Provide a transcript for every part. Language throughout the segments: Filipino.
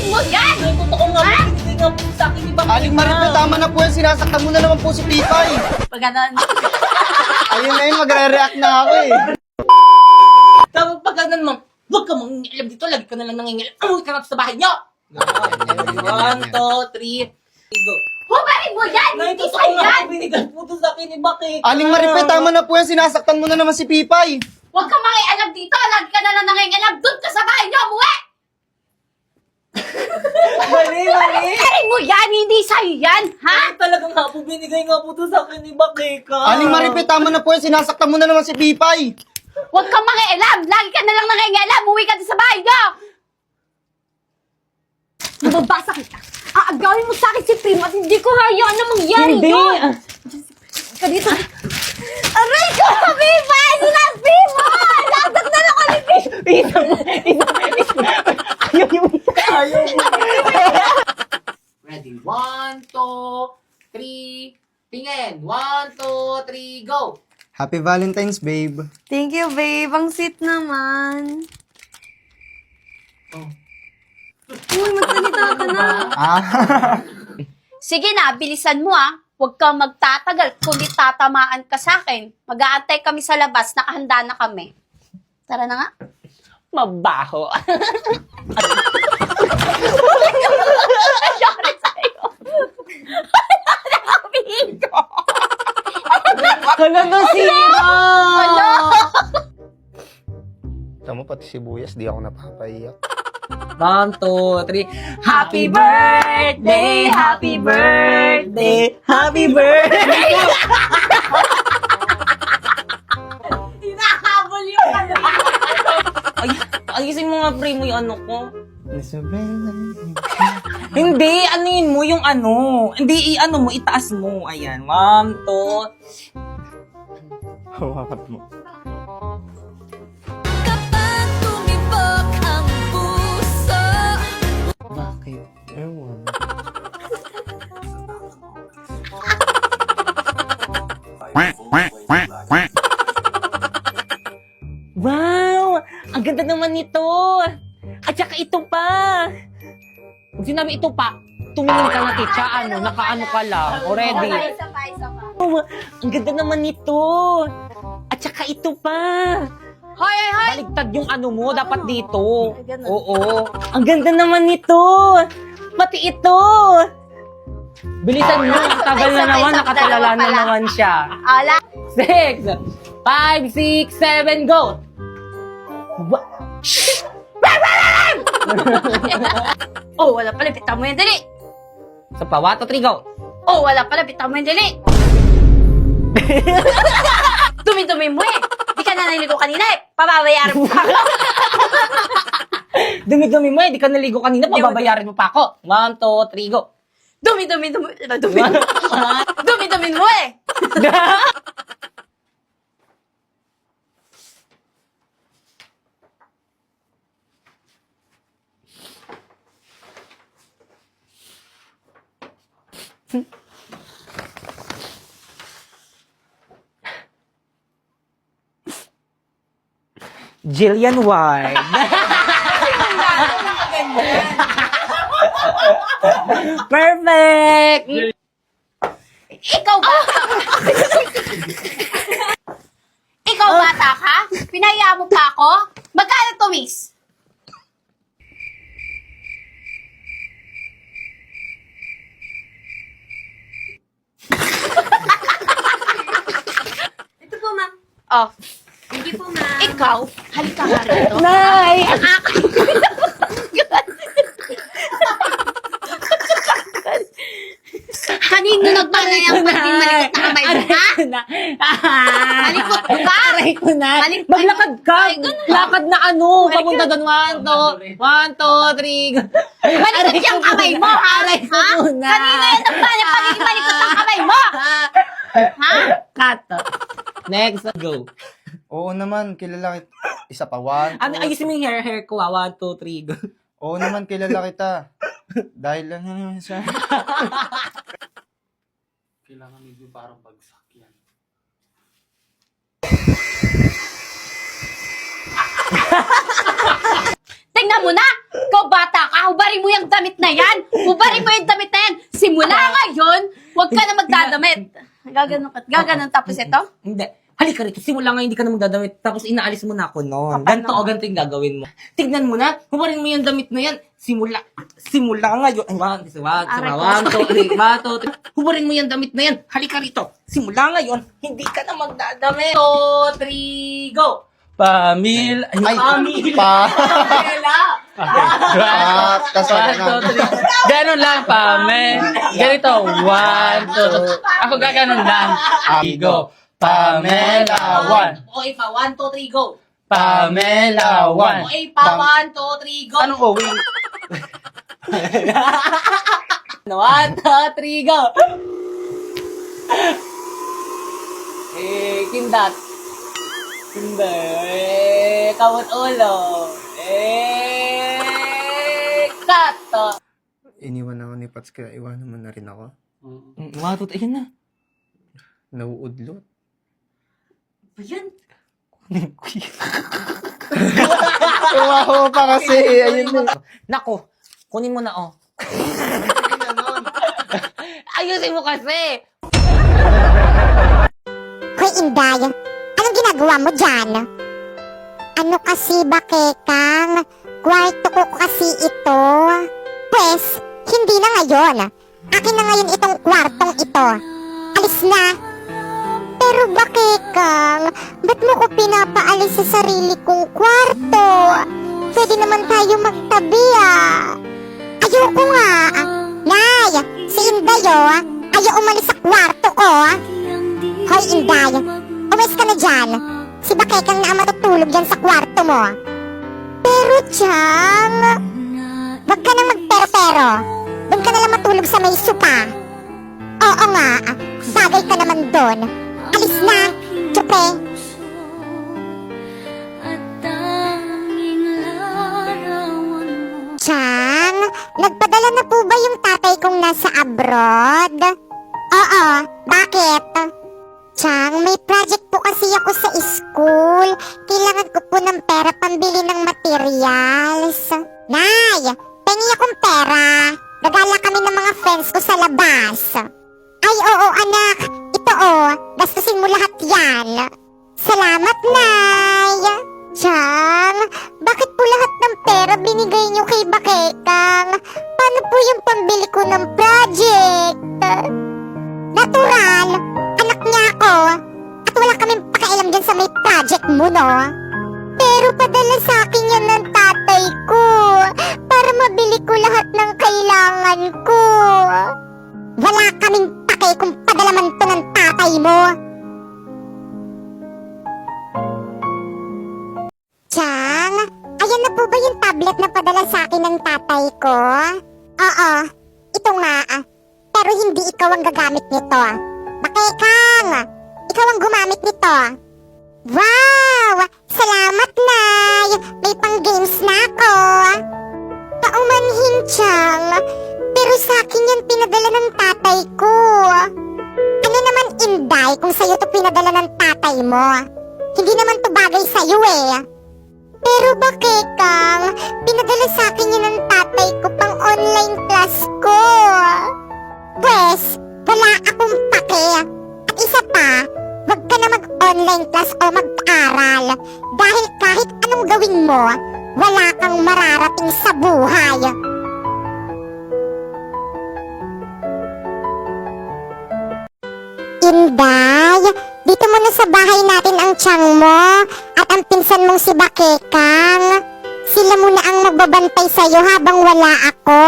Kukunin mo yan! Ay, totoo nga, binigay nga po sa akin, di ba? Aling Marife, tama na po yan. Sinasaktan mo na naman po si Pipay. Pag ganon. Ayun na yun, magre-react na ako eh. Tapos pag ganun, ma'am, huwag ka mangingialam dito, lagi ka na lang nangingialam. Umuwi ka na sa bahay niyo! 1, 2, 3, go. Kukunin mo yan! Nay, Hindi totoo sa'yo nga, yan! binigay po to sa akin, di ba? Aling Marife, tama na po yan. Sinasaktan mo na naman si Pipay. Huwag kang makialam dito! Lagi ka na lang nangingialam! Doon ka sa bahay niyo! Umuwi! Mali. Kukunin mo yan! Hindi sa'yo yan! Ha? Ay, talagang nga po, binigay nga po to sa akin, di ba, Keka? Aling Marife, tama na po yan. Sinasaktan mo na naman si Pipay. Huwag kang makialam! Lagi ka na lang nangingialam! Umuwi ka doon sa bahay niyo! Mababasa kita! Aagawin mo sa akin si Primo at hindi ko hayaan na mangyari Hindi. yun! Ka dito! Aray ko! Viva! Sinabi mo! Lagot na lang ulit! Ayaw mo. Ready? 1, 2, 3. Tingin. 1, 2, 3, go! Happy Valentine's, babe. Thank you, babe. Ang sweet naman. Oh. Uy, magsalita ka na. Sige na, bilisan mo ah. Huwag kang magtatagal kundi tatamaan ka sa akin. Mag-aantay kami sa labas, nakahanda na kami. Tara na nga. Mabaho. Sorry sa'yo. Wala na kami ko. Kala na sira! Tama, pati sibuyas, di ako napapaiyak. 1, 2, 3. Happy birthday! Happy birthday! Happy birthday! Hinahabol yung ano. Ay, ayusin mo nga, pre, mo yung ano ko. Hindi, anuin mo yung ano. Hindi, ano mo, itaas mo. Ayan, 1, 2. Hawakan mo. Kapag tumibok ang puso. Bakit? Ewan. Wow! Ang ganda naman nito! At saka ito pa! Pag sinabi ito pa, tumingin ka na, titsa, ano, nakaano ka lang, already. Isa pa. Oh, ang ganda naman nito! At saka ito pa! Hoy! Baligtad yung ano mo, dapat dito. Ay, ganun. Oo. Ang ganda naman nito! Pati ito! Bilisan mo, ang tagal na Ay, naman, sabay, nakatulala dalawa na pala. naman siya. Ala. 6, 5, 6, 7, go! Oh, wala pala. Bitawan mo yan, dali. Sa pa, 1, 2, 3, go! Oh, wala pala. Bitawan mo yan, dali. Dumi-dumi mo eh. Di ka na naligo kanina eh. Pababayaran mo pa ako. Dumi-dumi mo eh, di ka naligo kanina, pababayarin mo pa ako. 1, 2, 3, go! Dumi-dumi mo eh. Jillian Ward. Perfect! Ikaw ba? Ikaw bata ka? Pinaya mo pa ako? Magkano to, miss? Ito po, ma'am. Oh, Thank you po, ma'am. ikaw, halika nga rito. Nay! Kanino nagpanayang pag di malikot na kamay mo, ha? Malikot ka ba? Aray ko na. Malikot- Maglakad ka. Ay, ganun. Lakad na ano. Papunta doon. 1, 2, 3. Malikot yung kamay mo, ha? Aray ko Ha? muna. Kanino yan nagpanayang pagiging malikot ang kamay mo? Ha? Cut. Next, go. Oo naman, kilala kita. Isa pa, one. Ano, ayusin mo yung hair ko. 1, 2, 3, go. Oo naman, kilala kita. Dahil lang naman sa... Kailangan medyo parang bagsak yan. Tingnan mo na! Ikaw bata ka, hubarin mo yung damit na yan! Hubarin mo yung damit na yan! Simula ngayon, huwag ka na magdadamit. Gaganon tapos ito? Hindi. Halika rito, simula nga hindi ka na magdadamit, tapos inaalis mo na ako noon. Ganto o ganito yung gagawin mo. Tignan mo na, hubarin mo yung damit na yan. Simula ngayon. Ay, one, two, three. Hubarin mo yung damit na yan. Halika rito. Simula ngayon, hindi ka na magdadamit. 1, 2, 3, go! Pamil. Ay, Pamela! kasama na. Ganon lang, Pame. Ganito. 1, 2, 3. Ako gaganon lang. Go. Pamela 1. Okay pa, 1, 2, 3, go! Pamela 1. Okay pa, 1, 2, 3, go! Anong Owen? 1, 2, 3, go! Kindat. Kamot ulo. Kato. Iniwan ako ni Pats kaya iwanan mo na rin ako. Watot, ayun na. Nauudlot. Ayan. Tumawa pa kasi. Ayun na. Nako, kunin mo na, oh. Ayusin mo kasi. Hoy, Inday, anong ginagawa mo dyan? Ano kasi ba, Kekang? Kwarto ko kasi ito. Pwes, hindi na ngayon. Akin na ngayon itong kwartong ito. Alis na. Pero ba, Kekang? Ba't mo ko pinapaalis sa sarili kong kwarto? Pwede naman tayo magtabi, ah. Ayoko nga. Nay, si Inday, oh. Ayaw umalis sa kwarto ko, ah. Hoy, Inday, umalis ka na dyan. Si Bakekang na ang matutulog dyan sa kwarto mo. Pero, Chang, wag ka nang magpero-pero. Doon ka nalang matulog sa may sopa. Oo nga, bagay ka naman doon. Alis na, Chupe. Chang, nagpadala na po ba yung tatay kong nasa abroad? Oo, bakit? Chang, may project po kasi ako sa school. Kailangan ko po ng pera pambili ng materials. Nay, pengi akong pera. Gagala kami ng mga friends ko sa labas. Ay, oo anak. Ito gastusin mo lahat yan. Salamat, Nay. Chang, bakit po lahat ng pera binigay niyo kay Bakekang? Paano po yung pambili ko ng project? Natural, anak niya ako. At wala kaming pakialam dyan sa may project mo, no? Pero padala sa akin yan ng tatay ko para mabili ko lahat ng kailangan ko. Wala kaming pake kung padala man to ng tatay mo. Chang, ayan na po ba yung tablet na padala sa akin ng tatay ko? Oo, ito nga. Pero hindi ikaw ang gagamit nito. Bakekang, ikaw ang gumamit nito. Wow! Salamat, Nay! May pang-games na ako. Paumanhin, Chang. Pero sa akin yan pinadala ng tatay ko. Ano naman, Inday, kung sa'yo to pinadala ng tatay mo? Hindi naman to bagay sa'yo eh. Pero Bakekang, pinadala sa akin yan ng tatay ko pang online class ko. Pwes, wala akong pake. At isa pa, wag ka na mag-online class o mag-aral. Dahil kahit anong gawin mo, wala kang mararating sa buhay. Inday, dito muna sa bahay natin ang tiyang mo at ang pinsan mong si Bakekang. Sila muna ang magbabantay sa'yo habang wala ako.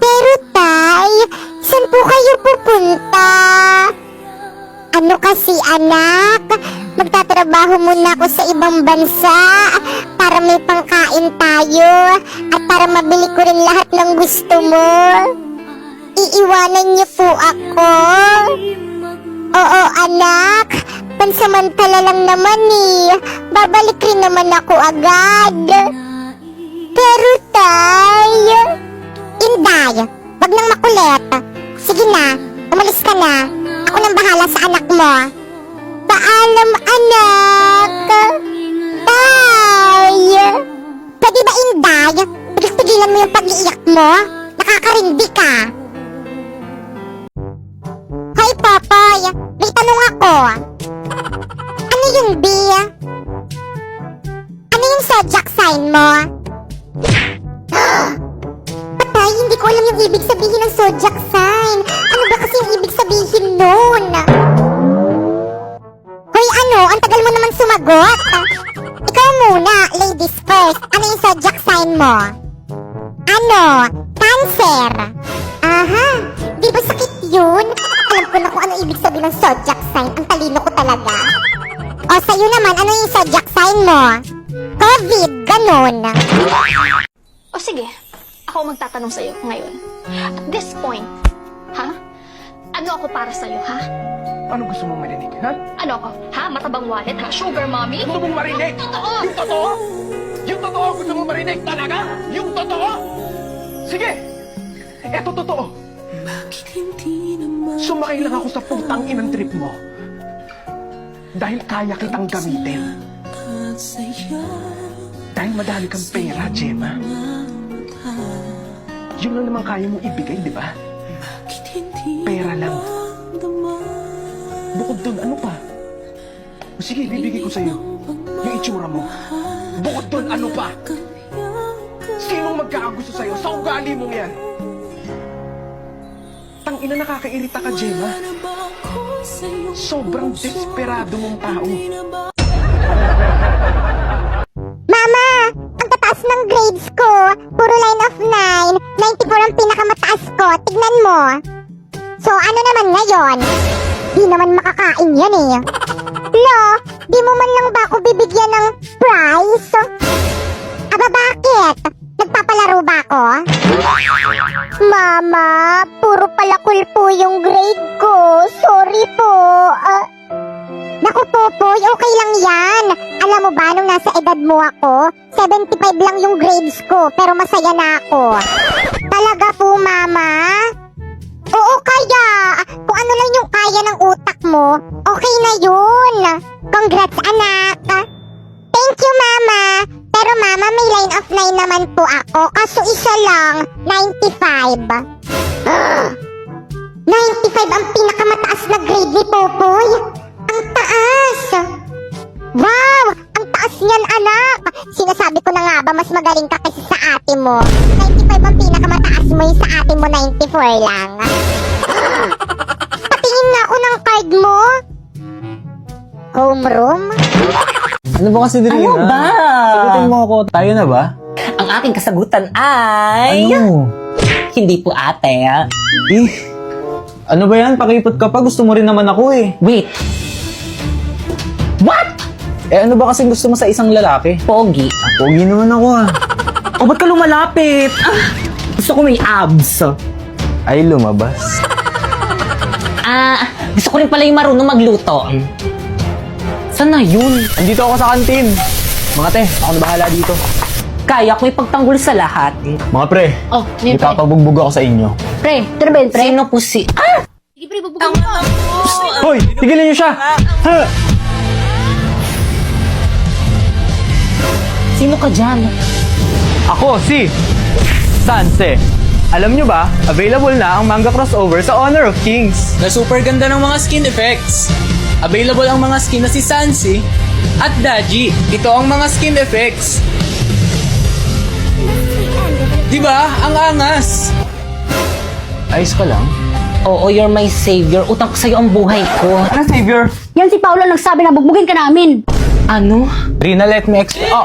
Pero tay, saan po kayo pupunta? Ano kasi anak, magtatrabaho muna ako sa ibang bansa para may pangkain tayo at para mabili ko rin lahat ng gusto mo. Iiwanan niyo po ako. Oo anak, pansamantala lang naman eh. Babalik rin naman ako agad. Pero tay, Inday, wag nang makulit. Sige na, umalis ka na. Ako nang bahala sa anak mo. Paalam anak. Tay, pwede Pwede ba, Inday? Tigil-tigilan mo yung pag-iiyak mo? Nakakarindi ka. Hoy, Popoy! May tanong ako. Ano yung B? Ano yung zodiac sign mo? Patay, hindi ko alam yung ibig sabihin ng zodiac sign. Ano ba kasi yung ibig sabihin nun? Hoy, ano? Ang tagal mo naman sumagot. Ikaw muna, ladies first. Ano yung zodiac sign mo? Ano? Cancer. Aha, di ba sakit yun? Alam ko na kung ano ibig sabihin ng zodiac sign. Ang talino ko talaga. O, sa'yo naman, ano yung zodiac sign mo? COVID, ganun. O sige, ako magtatanong sa'yo ngayon. At this point, ha? Ano ako para sa'yo, ha? Ano gusto mong marinig, ha? Ano ako? Ha? Matabang wallet, ha? Sugar mommy? Gusto mong marinig? Totoo! Yung totoo? Yung totoo gusto mong marinig talaga? Yung totoo? Sige! Eto totoo. Sumakay lang ako sa putang inang trip mo. Dahil kaya kitang gamitin. Dahil madami kang pera, Gemma. Yun lang naman kaya mong ibigay, di ba? Pera lang. Bukod dun, ano pa? O sige, bibigay ko sa'yo. Yung itsura mo. Bukod dun, ano pa? Sinong magkakagusto sa'yo sa ugali mong yan? Tangina, nakakairita ka, Gemma. Sobrang desperado mong tao. Mama, ang tataas ng grades ko. Puro line of 9. 94 ang pinakamataas ko. Tignan mo. So, ano naman ngayon? Di naman makakain yan eh. Lo, di mo man lang ba ako bibigyan ng prize? Aba, bakit? Nagpapalaro ba ako? Mama, puro palakul po yung grade ko. Sorry po. Naku, Popoy, okay lang yan. Alam mo ba, nung nasa edad mo ako, 75 lang yung grades ko, pero masaya na ako. Talaga po, Mama? Oo, kaya. Kung ano lang yung kaya ng utak mo, okay na yun. Congrats, anak. Thank you, Mama. Pero Mama, may line of 9 naman po ako, kaso isa lang, 95. 95 ang pinakamataas na grade ni Popoy. Ang taas! Wow! Ang taas niyan, anak! Sinasabi ko na nga ba, mas magaling ka kasi sa ate mo. 95 ang pinakamataas mo, yung sa ate mo 94 lang. Patingin nga ako ng card mo. Homeroom? Ano ba kasi, Drina? Ano ba? Sagutin mo ako. Tayo na ba? Ang aking kasagutan ay... Ano? Hindi po ate. Eh, ano ba yan? Pakipot ka pa. Gusto mo rin naman ako eh. Wait. What? Eh, ano ba kasi gusto mo sa isang lalaki? Pogi. Pogi naman ako ah. O ba't ka lumalapit? Gusto ko may abs. Ay, lumabas. Gusto ko rin pala yung marunong magluto. Saan na yun? Andito ako sa kantin. Mga te, ako na bahala dito. Kaya ko ipagtanggol sa lahat. Mga pre, Oh, yun, pre. ipapabugbog ako sa inyo. Pre, Turbel, pre. Sino po si... Sige, pre, bubugin mo. Hoy, tigilan niyo siya! Ha! Sino ka dyan? Ako si Sanse. Alam nyo ba, available na ang manga crossover sa Honor of Kings. Na super ganda ng mga skin effects. Available ang mga skin na si Sansi at Daji. Ito ang mga skin effects. Diba? Ang angas. Ayos ka lang? Oo, you're my savior. Utang ko sa'yo ang buhay ko. Ano, Savior? Yan si Paolo nagsabi na bugbugin ka namin. Ano? Rina, let me explain. Oh,